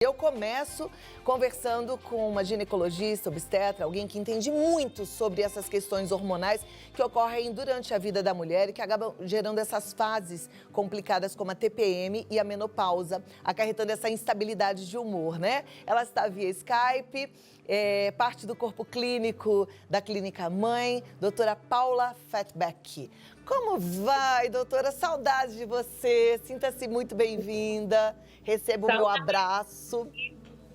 Eu começo conversando com uma ginecologista, obstetra, alguém que entende muito sobre essas questões hormonais que ocorrem durante a vida da mulher e que acabam gerando essas fases complicadas como a TPM e a menopausa, acarretando essa instabilidade de humor, né? Ela está via Skype, parte do corpo clínico da Clínica Mãe, doutora Paula Fatbeck. Como vai, doutora? Saudade de você, sinta-se muito bem-vinda. Receba o meu abraço.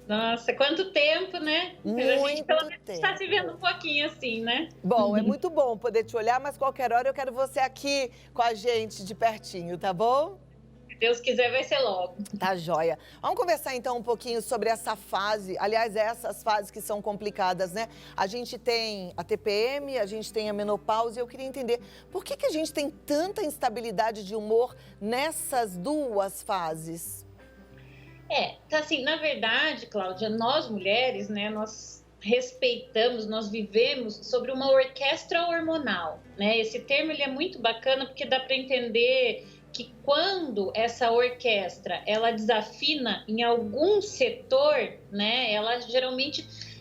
Nossa, quanto tempo, né? A gente pelo Muito menos está se tempo. vendo um pouquinho assim, né? Bom, é muito bom poder te olhar, mas qualquer hora eu quero você aqui com a gente de pertinho, tá bom? Se Deus quiser, vai ser logo. Tá joia. Vamos conversar então um pouquinho sobre essa fase, aliás, essas fases que são complicadas, né? A gente tem a TPM, a gente tem a menopausa e eu queria entender por que a gente tem tanta instabilidade de humor nessas duas fases? Tá assim, na verdade, Cláudia, nós mulheres, né, nós respeitamos, nós vivemos sobre uma orquestra hormonal, né? Esse termo ele é muito bacana porque dá para entender que quando essa orquestra ela desafina em algum setor, né, ela geralmente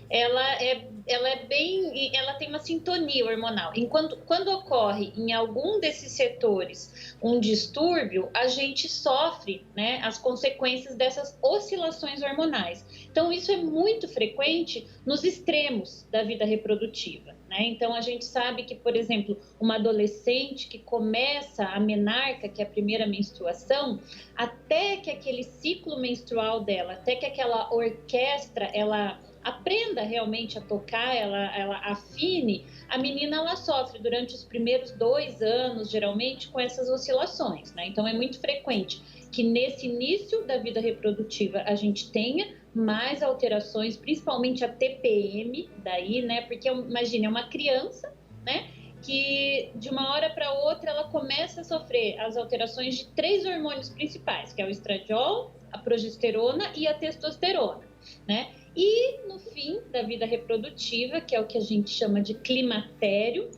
ela tem uma sintonia hormonal. Enquanto quando ocorre em algum desses setores um distúrbio, a gente sofre, né, as consequências dessas oscilações hormonais. Então isso é muito frequente nos extremos da vida reprodutiva, né? Então a gente sabe que, por exemplo, uma adolescente que começa a menarca, que é a primeira menstruação, até que aquele ciclo menstrual dela, até que aquela orquestra ela aprenda realmente a tocar, ela afine, a menina ela sofre durante os primeiros 2 anos, geralmente, com essas oscilações, né? Então é muito frequente que nesse início da vida reprodutiva a gente tenha mais alterações, principalmente a TPM, daí, né? Porque imagine, é uma criança, né? Que de uma hora para outra ela começa a sofrer as alterações de 3 hormônios principais, que é o estradiol, a progesterona e a testosterona, né? E no fim da vida reprodutiva, que é o que a gente chama de climatério,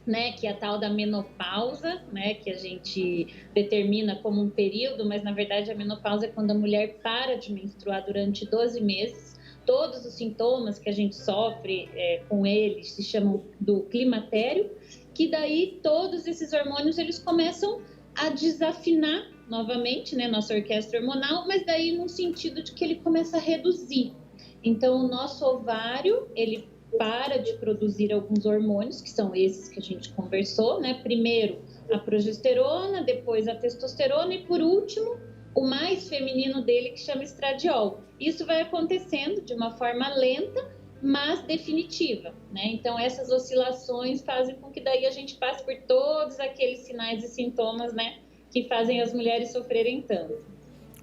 né, que é a tal da menopausa, né, que a gente determina como um período, mas na verdade a menopausa é quando a mulher para de menstruar durante 12 meses. Todos os sintomas que a gente sofre com eles se chamam do climatério, que daí todos esses hormônios eles começam a desafinar novamente, né, nossa orquestra hormonal, mas daí no sentido de que ele começa a reduzir. Então, o nosso ovário, ele para de produzir alguns hormônios, que são esses que a gente conversou, né? Primeiro, a progesterona, depois a testosterona e, por último, o mais feminino dele, que chama estradiol. Isso vai acontecendo de uma forma lenta, mas definitiva, né? Então, essas oscilações fazem com que daí a gente passe por todos aqueles sinais e sintomas, né? Que fazem as mulheres sofrerem tanto.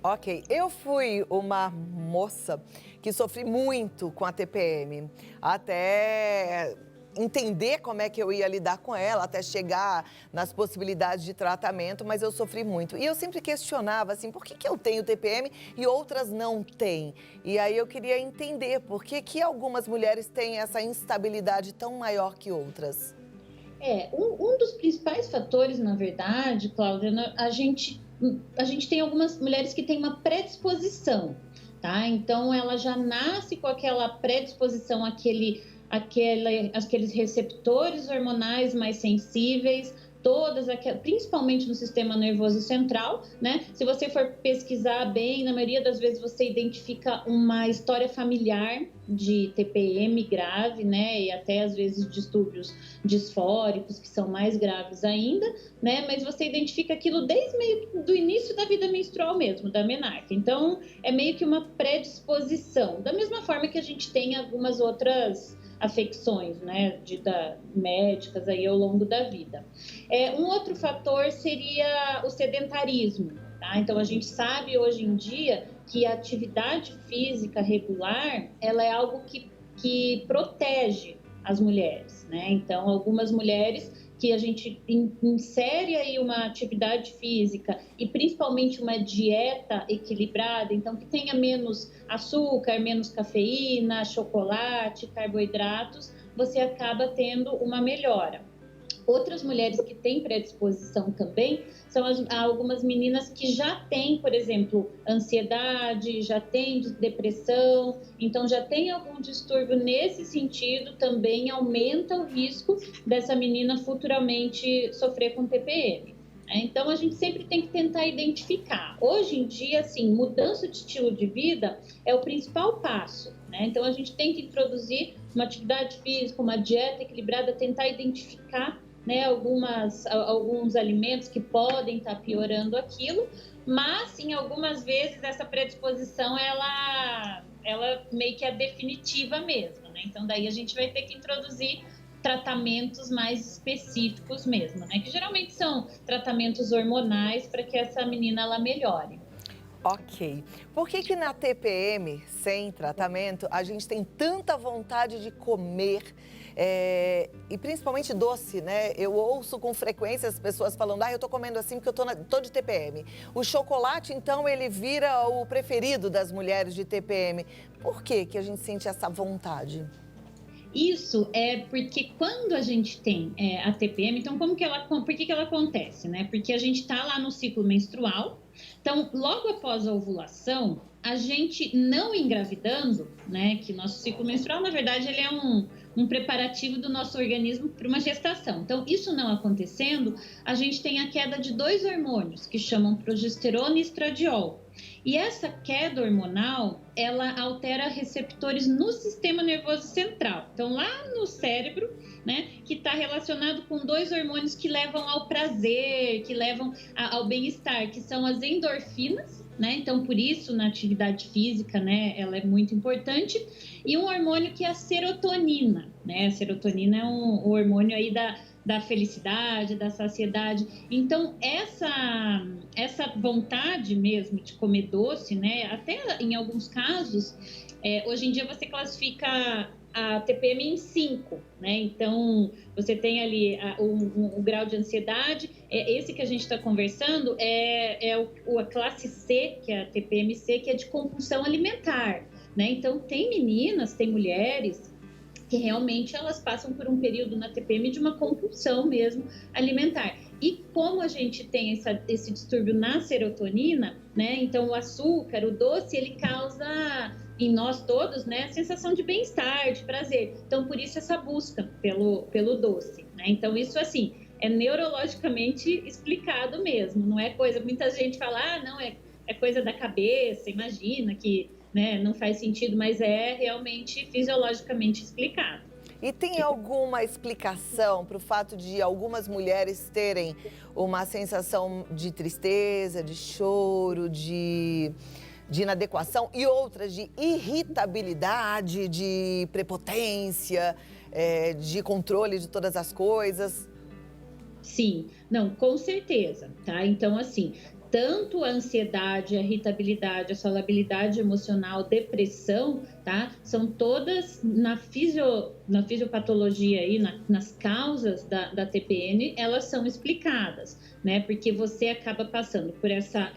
Ok, eu fui uma moça que sofri muito com a TPM, até entender como é que eu ia lidar com ela, até chegar nas possibilidades de tratamento, mas eu sofri muito. E eu sempre questionava assim, por que eu tenho TPM e outras não têm? E aí eu queria entender por que algumas mulheres têm essa instabilidade tão maior que outras. Um dos principais fatores, na verdade, Cláudia, a gente tem algumas mulheres que têm uma predisposição, tá? Então, ela já nasce com aquela predisposição àqueles receptores hormonais mais sensíveis, principalmente no sistema nervoso central, né? Se você for pesquisar bem, na maioria das vezes você identifica uma história familiar de TPM grave, né? E até às vezes distúrbios disfóricos, que são mais graves ainda, né? Mas você identifica aquilo desde meio do início da vida menstrual mesmo, da menarca. Então, é meio que uma predisposição. Da mesma forma que a gente tem algumas outras afecções, né, médicas aí ao longo da vida. Um outro fator seria o sedentarismo, tá? Então a gente sabe hoje em dia que a atividade física regular, ela é algo que protege as mulheres, né? Então algumas mulheres que a gente insere aí uma atividade física e principalmente uma dieta equilibrada, então que tenha menos açúcar, menos cafeína, chocolate, carboidratos, você acaba tendo uma melhora. Outras mulheres que têm predisposição também são algumas meninas que já têm, por exemplo, ansiedade, já têm depressão, então já tem algum distúrbio nesse sentido, também aumenta o risco dessa menina futuramente sofrer com TPM. Então, a gente sempre tem que tentar identificar. Hoje em dia, assim, mudança de estilo de vida é o principal passo, né? Então, a gente tem que introduzir uma atividade física, uma dieta equilibrada, tentar identificar, né, alguns alimentos que podem estar piorando aquilo, mas, em algumas vezes, essa predisposição, ela meio que é definitiva mesmo, né? Então, daí a gente vai ter que introduzir tratamentos mais específicos mesmo, né? Que geralmente são tratamentos hormonais para que essa menina ela melhore. Ok. Por que que na TPM, sem tratamento, a gente tem tanta vontade de comer, e principalmente doce, né? Eu ouço com frequência as pessoas falando, eu tô comendo assim porque eu tô de TPM. O chocolate, então, ele vira o preferido das mulheres de TPM. Por que que a gente sente essa vontade? Isso é porque quando a gente tem a TPM, então por que que ela acontece, né? Porque a gente está lá no ciclo menstrual, então logo após a ovulação, a gente não engravidando, né? Que nosso ciclo menstrual, na verdade, ele é um preparativo do nosso organismo para uma gestação. Então, isso não acontecendo, a gente tem a queda de dois hormônios que chamam progesterona e estradiol. E essa queda hormonal, ela altera receptores no sistema nervoso central. Então, lá no cérebro, né, que está relacionado com dois hormônios que levam ao prazer, que levam ao bem-estar, que são as endorfinas, né? Então, por isso, na atividade física, né, ela é muito importante. E um hormônio que é a serotonina, né? A serotonina é um hormônio aí da felicidade, da saciedade. Então, essa vontade mesmo de comer doce, né? Até em alguns casos, hoje em dia você classifica a TPM em 5, né? Então, você tem ali o grau de ansiedade, esse que a gente está conversando a classe C, que é a TPM-C, que é de compulsão alimentar, né? Então, tem meninas, tem mulheres que realmente elas passam por um período na TPM de uma compulsão mesmo alimentar. E como a gente tem esse distúrbio na serotonina, né? Então, o açúcar, o doce, ele causa em nós todos, né, a sensação de bem-estar, de prazer. Então, por isso essa busca pelo doce, né? Então, isso, assim, é neurologicamente explicado mesmo. Não é coisa... Muita gente fala, não, é coisa da cabeça, imagina que, né, não faz sentido, mas é realmente fisiologicamente explicado. E tem alguma explicação para o fato de algumas mulheres terem uma sensação de tristeza, de choro, de inadequação e outras de irritabilidade, de prepotência, de controle de todas as coisas? Sim, não, com certeza, tá? Então, assim, tanto a ansiedade, a irritabilidade, a salabilidade emocional, depressão, tá? São todas na fisiopatologia aí, nas causas da TPM, elas são explicadas, né? Porque você acaba passando por essa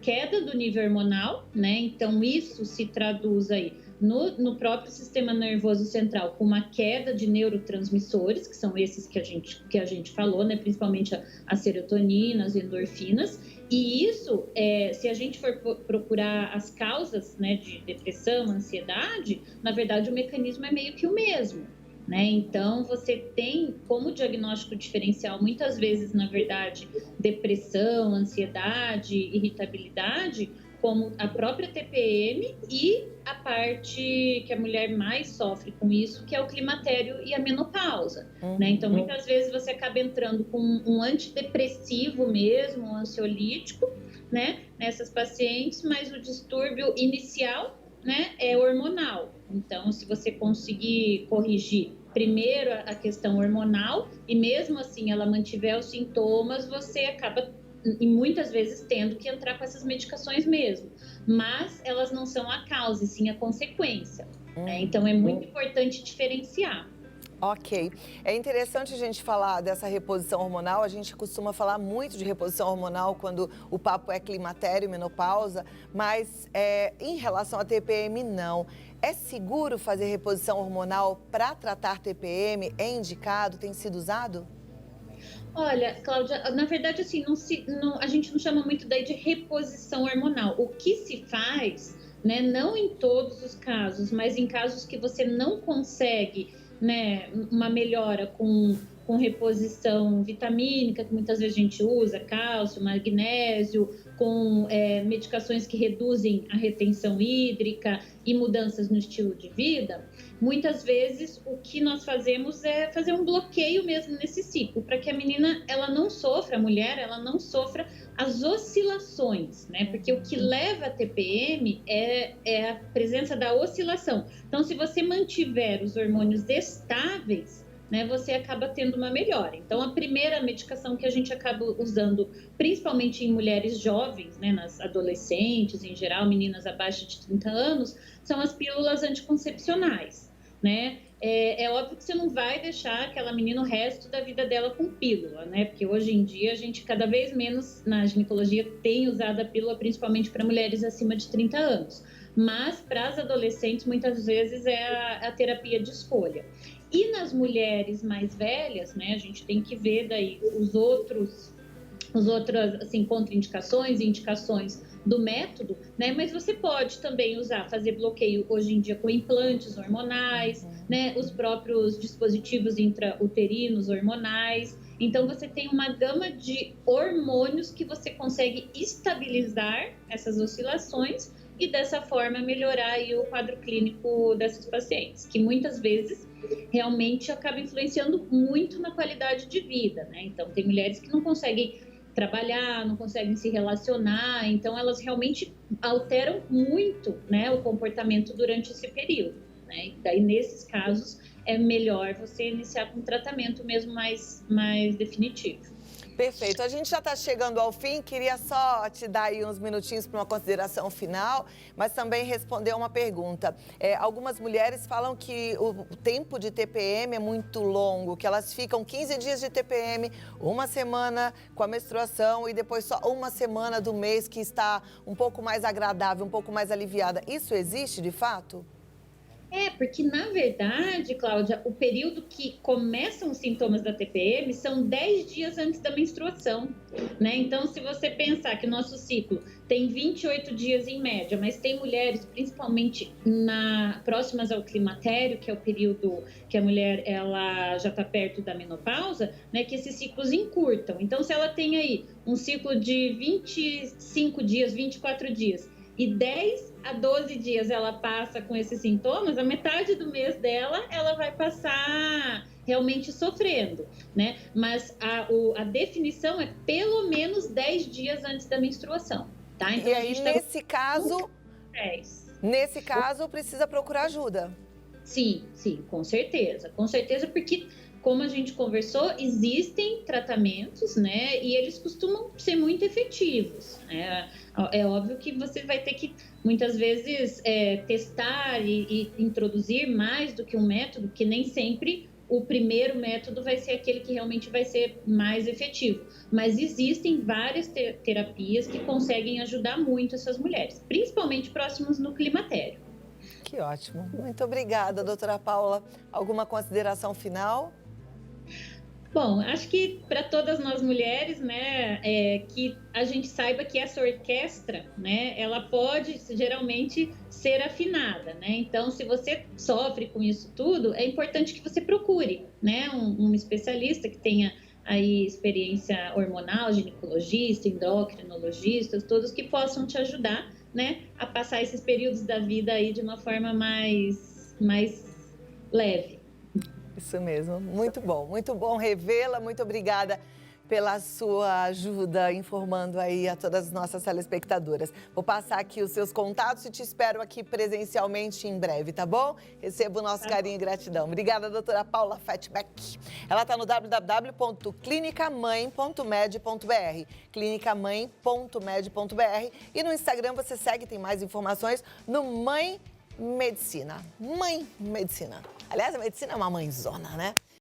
queda do nível hormonal, né? Então, isso se traduz aí no próprio sistema nervoso central com uma queda de neurotransmissores, que são esses que a gente falou, né? Principalmente a serotonina, as endorfinas. E isso, se a gente for procurar as causas, né, de depressão, ansiedade, na verdade o mecanismo é meio que o mesmo, né? Então, você tem como diagnóstico diferencial, muitas vezes, na verdade, depressão, ansiedade, irritabilidade, como a própria TPM e a parte que a mulher mais sofre com isso, que é o climatério e a menopausa, né? Então, muitas vezes você acaba entrando com um antidepressivo mesmo, um ansiolítico, né, nessas pacientes, mas o distúrbio inicial, né, é hormonal. Então, se você conseguir corrigir primeiro a questão hormonal e mesmo assim ela mantiver os sintomas, você acaba e muitas vezes tendo que entrar com essas medicações mesmo, mas elas não são a causa, e sim a consequência, né? Então é muito importante diferenciar. Ok. É interessante a gente falar dessa reposição hormonal. A gente costuma falar muito de reposição hormonal quando o papo é climatério, menopausa, mas em relação à TPM, não. É seguro fazer reposição hormonal para tratar TPM? É indicado? Tem sido usado? Olha, Cláudia, na verdade, assim, a gente não chama muito daí de reposição hormonal. O que se faz, né, não em todos os casos, mas em casos que você não consegue, né, uma melhora com reposição vitamínica, que muitas vezes a gente usa, cálcio, magnésio, com medicações que reduzem a retenção hídrica e mudanças no estilo de vida, muitas vezes o que nós fazemos é fazer um bloqueio mesmo nesse ciclo, para que a menina, ela não sofra, a mulher, ela não sofra as oscilações, né? Porque o que leva a TPM é a presença da oscilação. Então, se você mantiver os hormônios estáveis, né, você acaba tendo uma melhora. Então, a primeira medicação que a gente acaba usando, principalmente em mulheres jovens, né, nas adolescentes, em geral, meninas abaixo de 30 anos, são as pílulas anticoncepcionais, né? É óbvio que você não vai deixar aquela menina o resto da vida dela com pílula, né? Porque hoje em dia a gente cada vez menos na ginecologia tem usado a pílula, principalmente para mulheres acima de 30 anos. Mas para as adolescentes, muitas vezes é a terapia de escolha. E nas mulheres mais velhas, né, a gente tem que ver daí os outras assim, contraindicações e indicações do método, né? Mas você pode também fazer bloqueio hoje em dia com implantes hormonais, né? Os próprios dispositivos intrauterinos hormonais. Então, você tem uma gama de hormônios que você consegue estabilizar essas oscilações e dessa forma melhorar aí o quadro clínico dessas pacientes, que muitas vezes realmente acaba influenciando muito na qualidade de vida, né? Então, tem mulheres que não conseguem trabalhar, não conseguem se relacionar, então elas realmente alteram muito, né, o comportamento durante esse período, né? E daí, nesses casos, é melhor você iniciar com um tratamento mesmo mais definitivo. Perfeito. A gente já está chegando ao fim. Queria só te dar aí uns minutinhos para uma consideração final, mas também responder uma pergunta. Algumas mulheres falam que o tempo de TPM é muito longo, que elas ficam 15 dias de TPM, uma semana com a menstruação e depois só uma semana do mês que está um pouco mais agradável, um pouco mais aliviada. Isso existe de fato? Porque na verdade, Cláudia, o período que começam os sintomas da TPM são 10 dias antes da menstruação, né? Então, se você pensar que o nosso ciclo tem 28 dias em média, mas tem mulheres, principalmente próximas ao climatério, que é o período que a mulher ela já está perto da menopausa, né? Que esses ciclos encurtam. Então, se ela tem aí um ciclo de 25 dias, 24 dias, e 10 a 12 dias ela passa com esses sintomas, a metade do mês dela, ela vai passar realmente sofrendo, né? Mas a definição é pelo menos 10 dias antes da menstruação, tá? Então, e aí, nesse caso, precisa procurar ajuda. Sim, com certeza, porque como a gente conversou, existem tratamentos, né? E eles costumam ser muito efetivos, né? É óbvio que você vai ter que, muitas vezes, testar e introduzir mais do que um método, porque nem sempre o primeiro método vai ser aquele que realmente vai ser mais efetivo. Mas existem várias terapias que conseguem ajudar muito essas mulheres, principalmente próximas no climatério. Que ótimo. Muito obrigada, doutora Paula. Alguma consideração final? Bom, acho que para todas nós mulheres, né, que a gente saiba que essa orquestra, né, ela pode geralmente ser afinada, né? Então, se você sofre com isso tudo, é importante que você procure, né, um especialista que tenha aí experiência hormonal, ginecologista, endocrinologista, todos que possam te ajudar, né, a passar esses períodos da vida aí de uma forma mais leve. Isso mesmo, muito bom revê-la, muito obrigada pela sua ajuda informando aí a todas as nossas telespectadoras. Vou passar aqui os seus contatos e te espero aqui presencialmente em breve, tá bom? Receba o nosso carinho e gratidão. Obrigada, doutora Paula Fatback. Ela está no www.clinicamãe.med.br, clinicamãe.med.br, e no Instagram você segue, tem mais informações no Mãe Medicina. Mãe Medicina. Aliás, a medicina é uma mãezona, né?